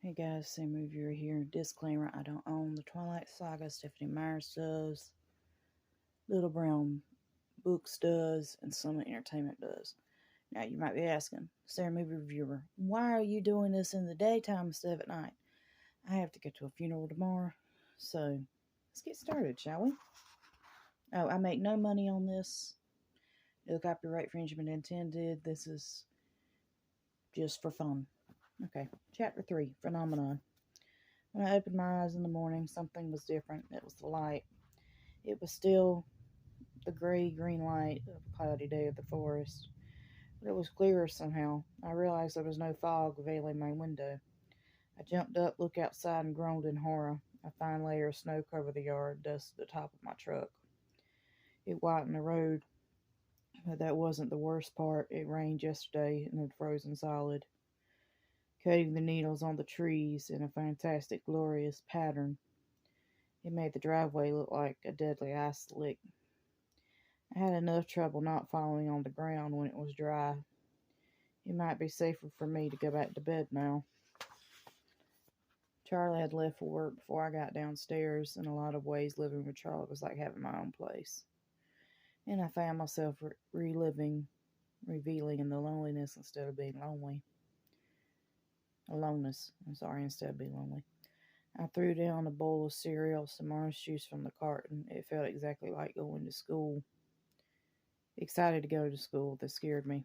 Hey guys, same reviewer here. Disclaimer, I don't own the Twilight Saga. Stephanie Myers does. Little Brown Books does. And Summit Entertainment does. Now you might be asking, Sarah Movie Reviewer, why are you doing this in the daytime instead of at night? I have to go to a funeral tomorrow. So let's get started, shall we? Oh, I make no money on this. No copyright infringement intended. This is just for fun. Okay, Chapter 3, Phenomenon. When I opened my eyes in the morning, something was different. It was the light. It was still the gray-green light of a cloudy day of the forest, but it was clearer somehow. I realized there was no fog veiling my window. I jumped up, looked outside, and groaned in horror. A fine layer of snow covered the yard, dusted the top of my truck. It whitened the road, but that wasn't the worst part. It rained yesterday and had frozen solid, coating the needles on the trees in a fantastic, glorious pattern. It made the driveway look like a deadly ice slick. I had enough trouble not falling on the ground when it was dry. It might be safer for me to go back to bed now. Charlie had left for work before I got downstairs. In a lot of ways, living with Charlie was like having my own place. And I found myself reveling in the loneliness instead of being lonely. Aloneness, instead of being lonely. I threw down a bowl of cereal, some orange juice from the carton. It felt exactly like going to school. Excited to go to school, that scared me.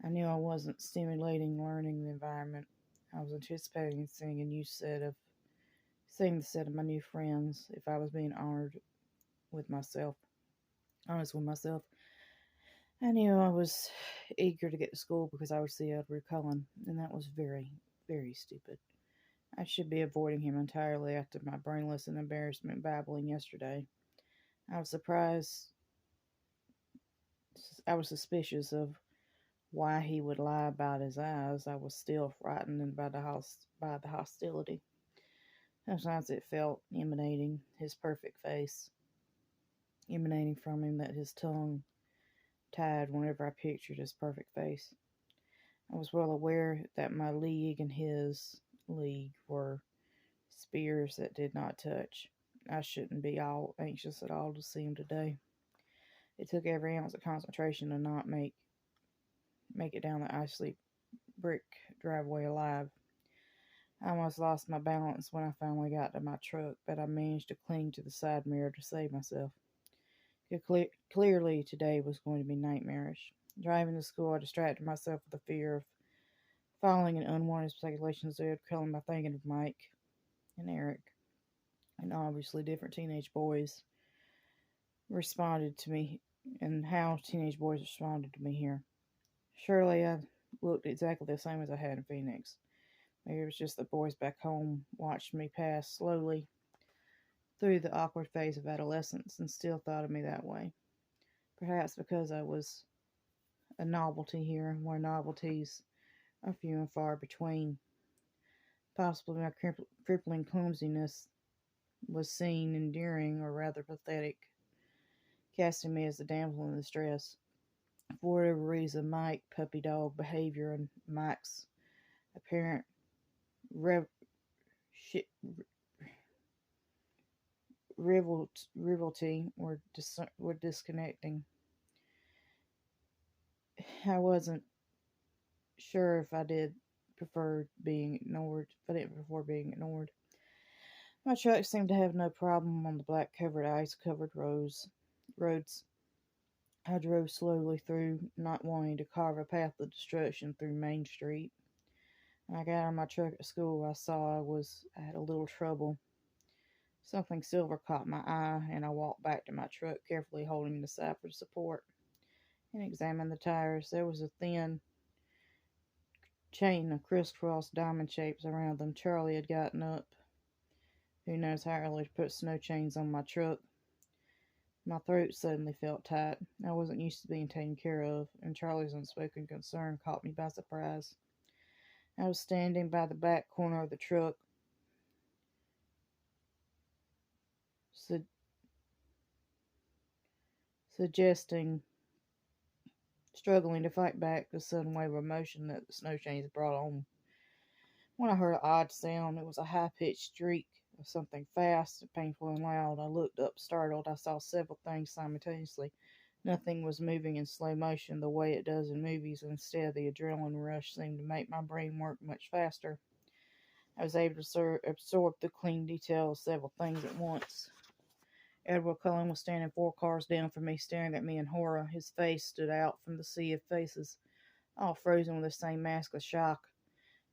I knew I wasn't stimulating learning the environment. I was anticipating seeing the set of my new friends if I was being honest with myself. I knew I was eager to get to school because I would see Edward Cullen, and that was very, very stupid. I should be avoiding him entirely after my brainless and embarrassment babbling yesterday. I was surprised. I was suspicious of why he would lie about his eyes. I was still frightened by the hostility. Sometimes it felt his perfect face, emanating from him, that his tongue tied whenever I pictured his perfect face. I was well aware that my league and his league were spears that did not touch. I shouldn't be all anxious at all to see him today. It took every ounce of concentration to not make it down the icy brick driveway alive. I almost lost my balance when I finally got to my truck, but I managed to cling to the side mirror to save myself. Clearly, today was going to be nightmarish. Driving to school, I distracted myself with the fear of falling in unwanted speculations of killing by thinking of Mike and Eric, and obviously different teenage boys responded to me, and how teenage boys responded to me here. Surely I looked exactly the same as I had in Phoenix. Maybe it was just the boys back home watched me pass slowly through the awkward phase of adolescence and still thought of me that way. Perhaps because I was a novelty here, where novelties are few and far between. Possibly my crippling clumsiness was seen endearing, or rather pathetic, casting me as the damsel in distress. For whatever reason, Mike's puppy dog behavior and Mike's apparent rev- shi rivalry were disconnecting. I wasn't sure if I did prefer being ignored, if I didn't prefer being ignored. My truck seemed to have no problem on the black covered, ice covered roads. I drove slowly through, not wanting to carve a path of destruction through Main Street. When I got out of my truck at school, I had a little trouble. Something silver caught my eye, and I walked back to my truck, carefully holding the side for support, and examined the tires. There was a thin chain of crisscross diamond shapes around them. Charlie had gotten up. Who knows how early to put snow chains on my truck. My throat suddenly felt tight. I wasn't used to being taken care of, and Charlie's unspoken concern caught me by surprise. I was standing by the back corner of the truck, su- suggesting, struggling to fight back the sudden wave of emotion that the snow chains brought on. When I heard an odd sound, it was a high-pitched shriek of something fast, painful, and loud. I looked up, startled. I saw several things simultaneously. Nothing was moving in slow motion the way it does in movies. Instead, the adrenaline rush seemed to make my brain work much faster. I was able to absorb the clean detail of several things at once. Edward Cullen was standing 4 cars down from me, staring at me in horror. His face stood out from the sea of faces, all frozen with the same mask of shock.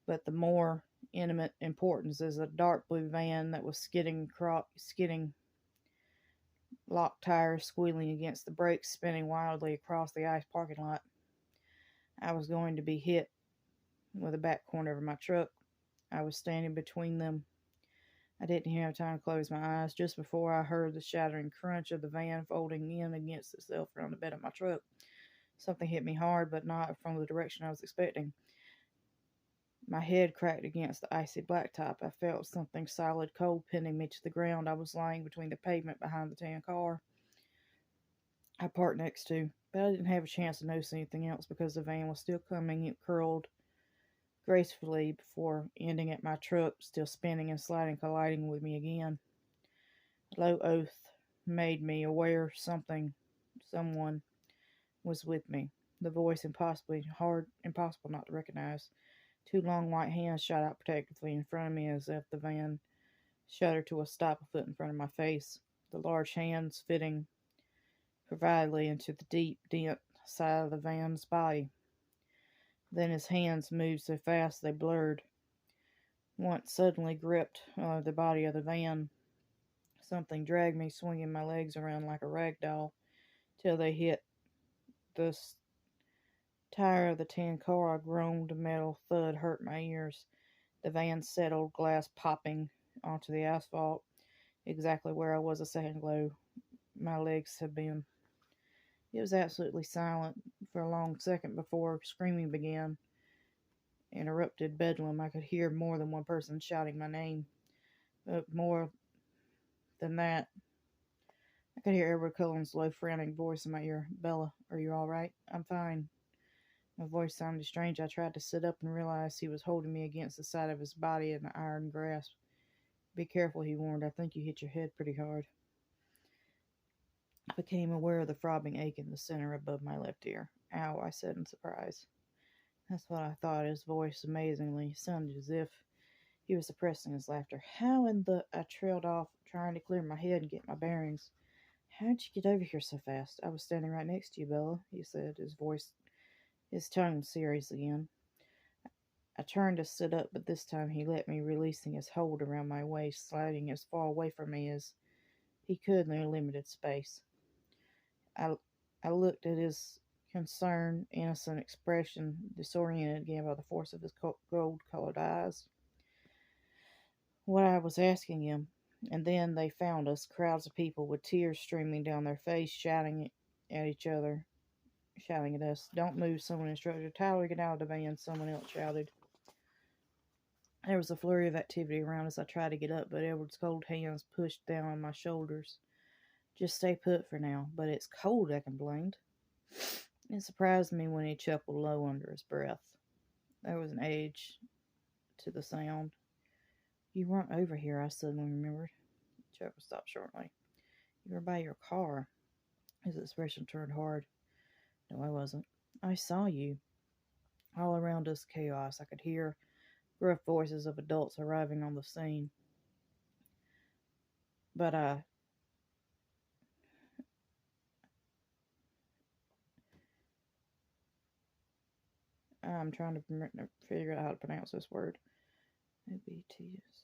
But the more intimate importance is a dark blue van that was skidding, locked tires squealing against the brakes, spinning wildly across the ice parking lot. I was going to be hit with the back corner of my truck. I was standing between them. I didn't have time to close my eyes just before I heard the shattering crunch of the van folding in against itself around the bed of my truck. Something hit me hard, but not from the direction I was expecting. My head cracked against the icy blacktop. I felt something solid cold pinning me to the ground. I was lying between the pavement behind the tan car I parked next to, but I didn't have a chance to notice anything else because the van was still coming. It curled gracefully before ending at my truck, still spinning and sliding, colliding with me again. A low oath made me aware someone was with me. The voice impossible not to recognize. 2 long white hands shot out protectively in front of me as if the van shuddered to a stop a foot in front of my face. The large hands fitting providedly into the deep dent side of the van's body. Then his hands moved so fast they blurred. Once suddenly gripped the body of the van. Something dragged me, swinging my legs around like a rag doll, till they hit the tire of the tin car. A groaned metal thud hurt my ears. The van settled, glass popping onto the asphalt, exactly where I was a second ago. My legs had been. It was absolutely silent for a long second before screaming began. Interrupted bedlam. I could hear more than one person shouting my name. But more than that, I could hear Edward Cullen's low, frowning voice in my ear. "Bella, are you all right?" "I'm fine." My voice sounded strange. I tried to sit up and realized he was holding me against the side of his body in an iron grasp. "Be careful," he warned. "I think you hit your head pretty hard." I became aware of the throbbing ache in the center above my left ear. "Ow," I said in surprise. That's what I thought. His voice amazingly sounded as if he was suppressing his laughter. "How in the—" I trailed off, trying to clear my head and get my bearings. "How'd you get over here so fast?" "I was standing right next to you, Bella," he said, his tone serious again. I turned to sit up, but this time he let me, releasing his hold around my waist, sliding as far away from me as he could in a limited space. I looked at his concerned, innocent expression, disoriented again by the force of his gold-colored eyes. What I was asking him. And then they found us, crowds of people with tears streaming down their face, shouting at each other, shouting at us. "Don't move," someone instructed. "Tyler, get out of the van," someone else shouted. There was a flurry of activity around us. I tried to get up, but Edward's cold hands pushed down on my shoulders. "Just stay put for now." "But it's cold," I complained. It surprised me when he chuckled low under his breath. There was an edge to the sound. "You weren't over here," I suddenly remembered. The chuckle stopped shortly. "You were by your car." His expression turned hard. "No, I wasn't." "I saw you." All around us, chaos. I could hear gruff voices of adults arriving on the scene. But I'm trying to figure out how to pronounce this word. OBTS.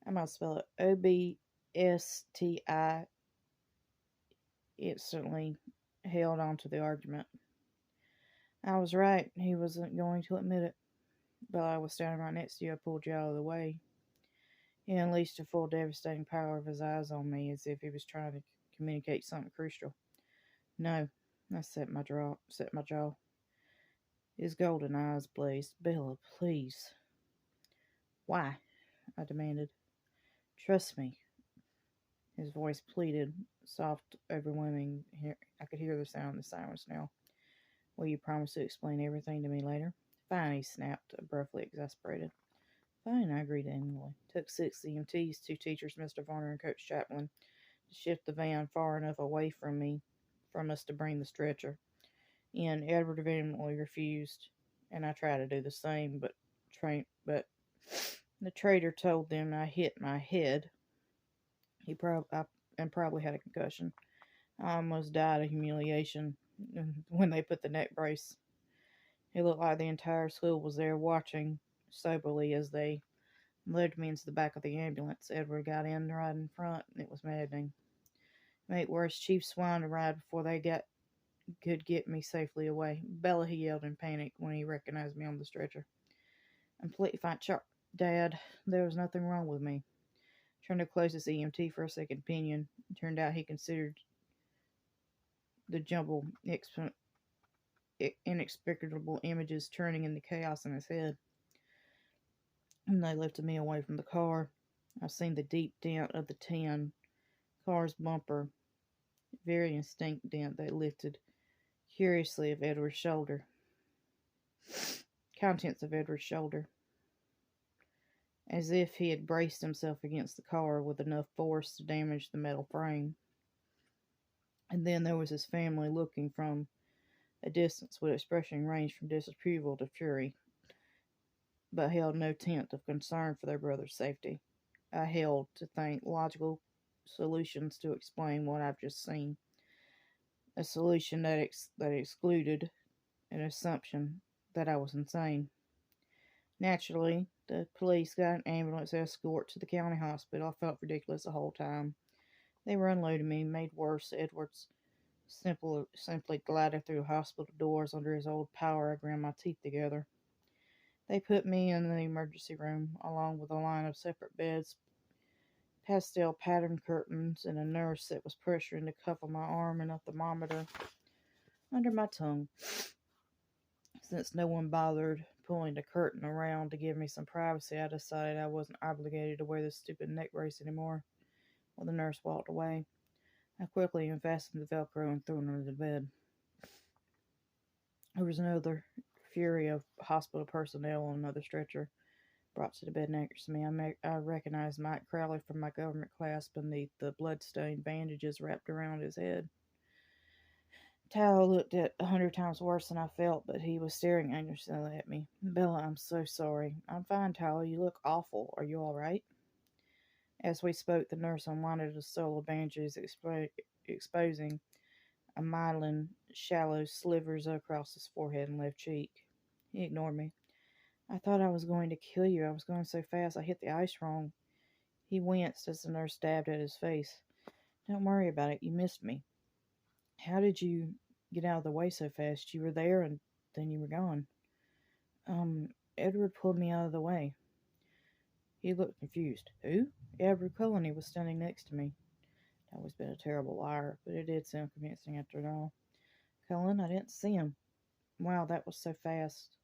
I'm going to spell it OBSTI. Instantly held on to the argument. I was right. He wasn't going to admit it. But I was standing right next to you. I pulled you out of the way. He unleashed the full devastating power of his eyes on me as if he was trying to communicate something crucial. "No." I set my jaw. His golden eyes blazed. "Bella, please." "Why?" I demanded. "Trust me." His voice pleaded, soft, overwhelming. I could hear the sound of the silence now. "Will you promise to explain everything to me later?" Fine, he snapped, abruptly exasperated. Fine, I agreed angrily. Took 6 EMTs, 2 teachers, Mr. Varner and Coach Chaplin, to shift the van far enough away from us to bring the stretcher. And Edward vehemently refused, and I tried to do the same, but the traitor told them I hit my head. And probably had a concussion. I almost died of humiliation when they put the neck brace. It looked like the entire school was there watching soberly as they loaded me into the back of the ambulance. Edward got in right in front, and it was maddening. Mate worse, Chief swine to ride before could get me safely away. Bella, he yelled in panic when he recognized me on the stretcher. I'm completely fine, Dad. There was nothing wrong with me. Turned to closest EMT for a second opinion. It turned out he considered the jumbled, inexplicable images turning into chaos in his head. And they lifted me away from the car. I seen the deep dent of the car's bumper, very distinct dent that lifted curiously of Edward's shoulder. Contents of Edward's shoulder. As if he had braced himself against the car with enough force to damage the metal frame. And then there was his family looking from a distance with expression ranged from disapproval to fury, but held no tint of concern for their brother's safety. I held to think logical solutions to explain what I've just seen. A solution that excluded an assumption that I was insane. Naturally, the police got an ambulance escort to the county hospital. I felt ridiculous the whole time. They were unloading me. Made worse, Edwards simply glided through hospital doors under his old power. I ground my teeth together. They put me in the emergency room, along with a line of separate beds, pastel patterned curtains, and a nurse that was pressuring the cuff of my arm and a thermometer under my tongue. Since no one bothered pulling the curtain around to give me some privacy, I decided I wasn't obligated to wear this stupid neck brace anymore. When the nurse walked away, I quickly unfastened the Velcro and threw it under the bed. There was another fury of hospital personnel on another stretcher brought to the bed next to me. I recognized Mike Crowley from my government class beneath the blood-stained bandages wrapped around his head. Tao looked at 100 times worse than I felt, but he was staring anxiously at me. Bella, I'm so sorry. I'm fine, Tao. You look awful. Are you all right? As we spoke, the nurse unwinded a stole of bandages, exposing a myelin shallow slivers across his forehead and left cheek. He ignored me. I thought I was going to kill you. I was going so fast I hit the ice wrong. He winced as the nurse dabbed at his face. Don't worry about it. You missed me. How did you get out of the way so fast? You were there and then you were gone. Edward pulled me out of the way. He looked confused. Who? Edward Cullen. He was standing next to me. I've always been a terrible liar, but it did sound convincing after it all. Cullen, I didn't see him. Wow, that was so fast.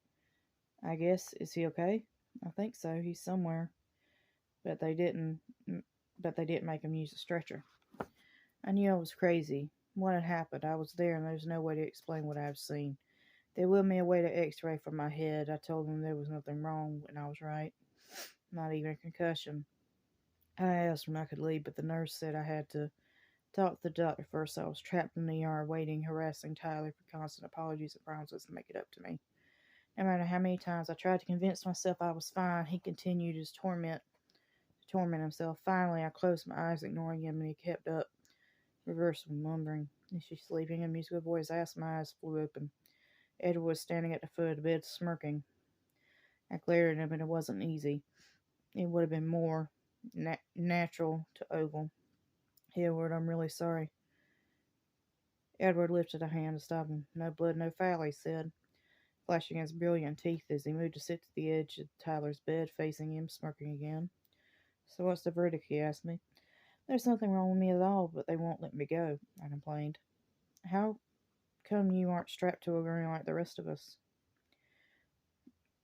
I guess, is he okay? I think so. He's somewhere. But they didn't make him use a stretcher. I knew I was crazy. What had happened? I was there, and there's no way to explain what I've seen. They wheeled me away to x-ray from my head. I told them there was nothing wrong, and I was right. Not even a concussion. I asked when I could leave, but the nurse said I had to talk to the doctor first. So I was trapped in the ER waiting, harassing Tyler for constant apologies and promises to make it up to me. No matter how many times I tried to convince myself I was fine, he continued his torment himself. Finally, I closed my eyes, ignoring him, and he kept up, reversible mumbling. Is she sleeping? A musical voice asked. My eyes flew open. Edward was standing at the foot of the bed, smirking. I glared at him, and it wasn't easy. It would have been more natural to ogle. Edward, I'm really sorry. Edward lifted a hand to stop him. No blood, no foul, he said, flashing his brilliant teeth as he moved to sit to the edge of Tyler's bed, facing him, smirking again. So what's the verdict, he asked me. There's nothing wrong with me at all, but they won't let me go, I complained. How come you aren't strapped to a gurney like the rest of us?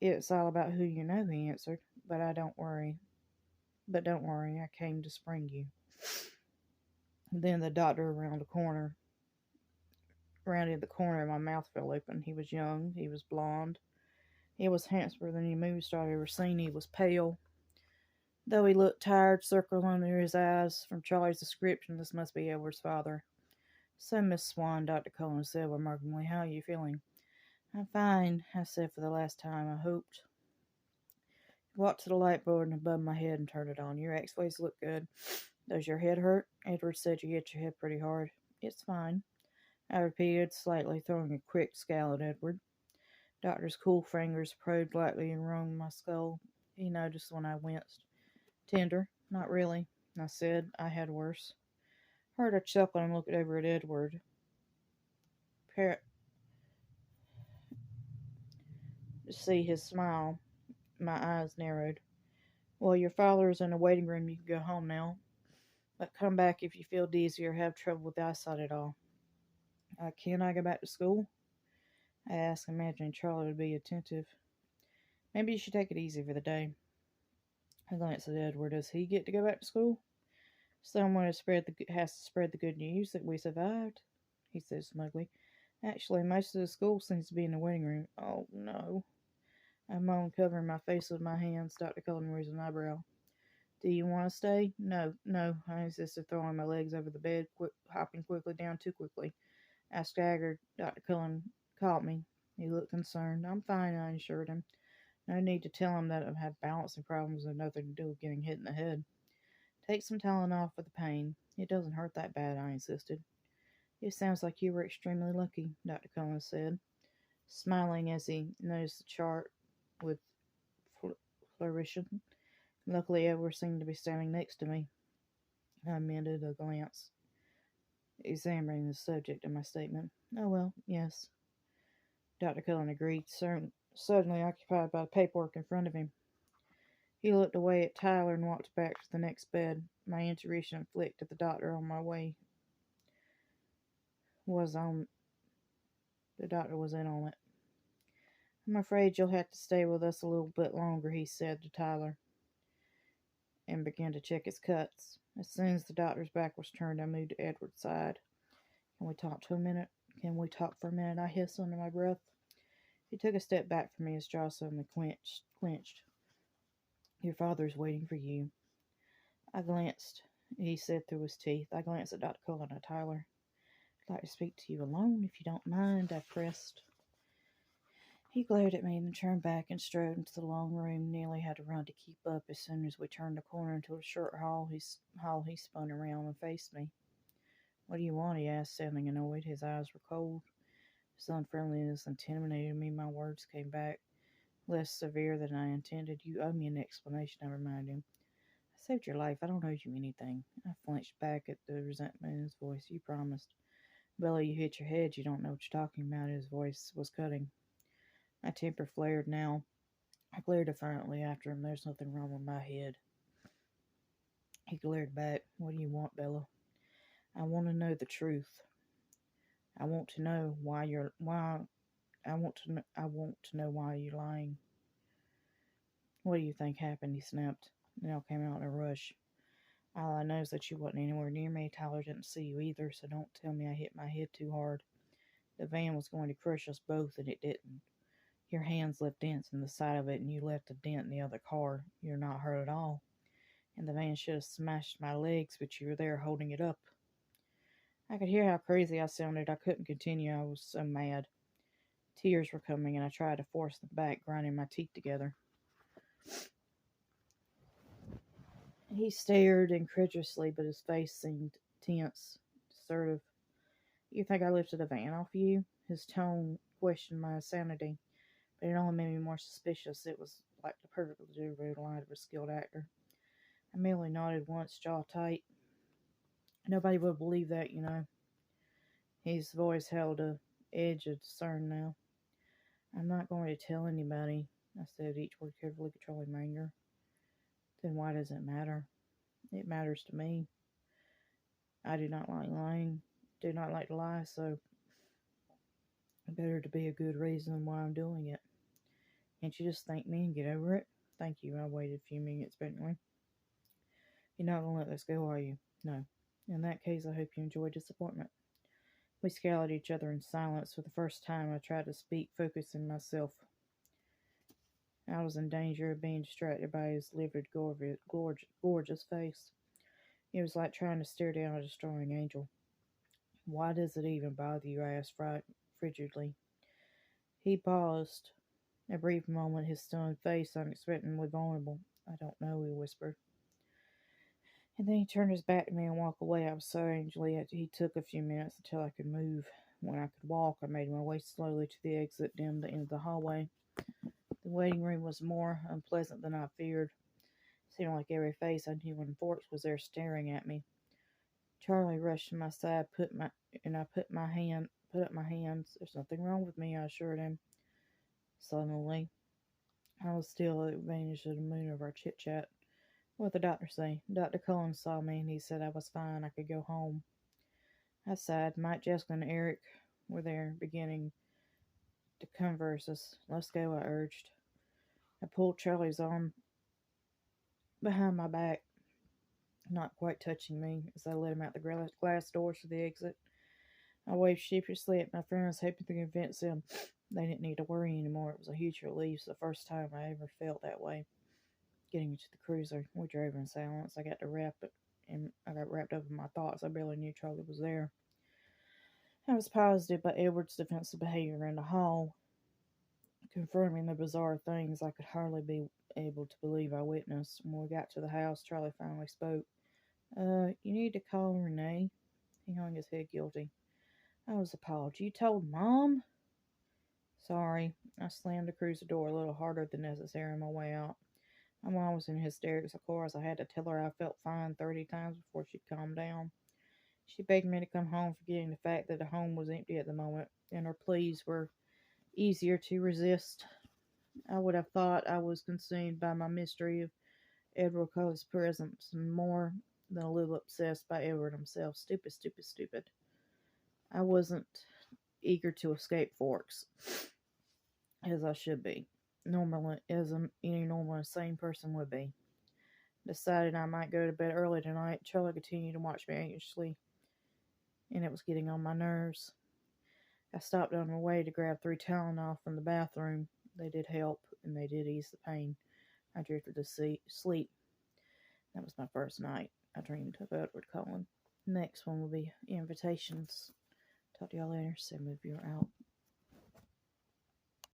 It's all about who you know, he answered. Don't worry, I came to spring you. Then the doctor rounded the corner, and my mouth fell open. He was young, he was blond, He was handsomer than any movie star I'd ever seen. He was pale, though he looked tired, circle under his eyes. From Charlie's description, this must be Edward's father. So, Miss Swan, Dr. Cullen said remarkably, how are you feeling? I'm fine, I said for the last time, I hoped. He walked to the light board above my head and turned it on. Your x-rays look good. Does your head hurt? Edward said you hit your head pretty hard. It's fine, I repeated, slightly throwing a quick scowl at Edward. Doctor's cool fingers probed lightly and wrung my skull. He noticed when I winced. Tender? Not really, I said. I had worse. Heard a chuckle and looked over at Edward. To see his smile, my eyes narrowed. Well, your father is in the waiting room. You can go home now. But come back if you feel dizzy or have trouble with the eyesight at all. Can I go back to school? I asked, imagining Charlie would be attentive. Maybe you should take it easy for the day. I glanced at Edward. Does he get to go back to school? Someone has to spread the good news that we survived, he said smugly. Actually, most of the school seems to be in the waiting room. Oh, no. I moaned, covering my face with my hands. Dr. Cullen raised an eyebrow. Do you want to stay? No, I insisted, throwing my legs over the bed, hopping quickly down too quickly. I staggered. Dr. Cullen caught me. He looked concerned. I'm fine, I assured him. No need to tell him that I've had balancing problems and nothing to do with getting hit in the head. Take some Tylenol for the pain. It doesn't hurt that bad, I insisted. It sounds like you were extremely lucky, Dr. Cullen said, smiling as he noticed the chart with flourishing. Luckily, Edward seemed to be standing next to me. I amended a glance, examining the subject of my statement. Oh, well, yes. Dr. Cullen agreed, suddenly occupied by the paperwork in front of him. He looked away at Tyler and walked back to the next bed. My intuition flicked at the doctor on my way. The doctor was in on it. I'm afraid you'll have to stay with us a little bit longer, he said to Tyler, and began to check his cuts. As soon as the doctor's back was turned, I moved to Edward's side. Can we talk for a minute? I hissed under my breath. He took a step back from me, his jaw suddenly clenched. Your father's waiting for you. He said through his teeth. I glanced at Dr. Cullen and Tyler. I'd like to speak to you alone, if you don't mind, I pressed. He glared at me and then turned back and strode into the long room. Nearly had to run to keep up. As soon as we turned the corner into a short hall, he spun around and faced me. What do you want? He asked, sounding annoyed. His eyes were cold. His unfriendliness intimidated me. My words came back, less severe than I intended. You owe me an explanation, I reminded him. I saved your life. I don't owe you anything. I flinched back at the resentment in his voice. You promised. Bella, you hit your head. You don't know what you're talking about. His voice was cutting. My temper flared now. I glared defiantly after him. There's nothing wrong with my head. He glared back. What do you want, Bella? I want to know the truth. I want to know why you're lying. What do you think happened? He snapped. It all came out in a rush. All I know is that you wasn't anywhere near me. Tyler didn't see you either, so don't tell me I hit my head too hard. The van was going to crush us both, and it didn't. Your hands left dents in the side of it, and you left a dent in the other car. You're not hurt at all. And the van should have smashed my legs, but you were there holding it up. I could hear how crazy I sounded. I couldn't continue. I was so mad. Tears were coming, and I tried to force them back, grinding my teeth together. He stared incredulously, but his face seemed tense, assertive. You think I lifted a van off you? His tone questioned my sanity, but it only made me more suspicious. It was like the perfectly delivered line of a skilled actor. I merely nodded once, jaw tight. Nobody would believe that, you know. His voice held a edge of discern now. I'm not going to tell anybody, I said, each word carefully controlling my anger. Then why does it matter? It matters to me. I do not like to lie, so it better to be a good reason why I'm doing it. Can't you just thank me and get over it? Thank you, I waited a few minutes patiently. You're not going to let this go, are you? No. In that case, I hope you enjoy disappointment. We scowled at each other in silence. For the first time, I tried to speak, focusing myself. I was in danger of being distracted by his livid, gorgeous face. It was like trying to stare down a destroying angel. Why does it even bother you? I asked frigidly. He paused. A brief moment, his stunned face unexpectedly vulnerable. I don't know, he whispered. And then he turned his back to me and walked away. I was so angrily he took a few minutes until I could move. When I could walk, I made my way slowly to the exit down the end of the hallway. The waiting room was more unpleasant than I feared. It seemed like every face I knew in Forks was there staring at me. Charlie rushed to my side, put up my hands. There's nothing wrong with me, I assured him. Suddenly, I was still at the advantage of the moon of our chit chat. What'd the doctor say? Dr. Cullen saw me and he said I was fine, I could go home. I sighed. Mike, Jessica, and Eric were there, beginning to converse us. Let's go, I urged. I pulled Charlie's arm behind my back, not quite touching me, as I led him out the glass doors to the exit. I waved sheepishly at my friends, hoping to convince them they didn't need to worry anymore. It was a huge relief, the first time I ever felt that way. Getting into the cruiser, we drove in silence. I got wrapped up in my thoughts. I barely knew Charlie was there. I was positive by Edward's defensive behavior in the hall, confirming the bizarre things I could hardly be able to believe I witnessed. When we got to the house, Charlie finally spoke. You need to call Renee. He hung his head guilty. I was appalled. You told Mom? Sorry. I slammed the cruiser door a little harder than necessary on my way out. My mom was in hysterics, of course. I had to tell her I felt fine 30 times before she'd calm down. She begged me to come home, forgetting the fact that the home was empty at the moment, and her pleas were easier to resist. I would have thought I was consumed by my mystery of Edward Cullen's presence, and more than a little obsessed by Edward himself. Stupid, stupid, stupid. I wasn't eager to escape Forks, as I should be. Normally, as any normal and sane person would be. Decided I might go to bed early tonight. Charlie continued to watch me anxiously, and it was getting on my nerves. I stopped on my way to grab 3 Tylenol from the bathroom. They did help, and they did ease the pain. I drifted to sleep. That was my first night. I dreamed of Edward Cullen. Next one will be invitations. Talk to y'all later. So move you out.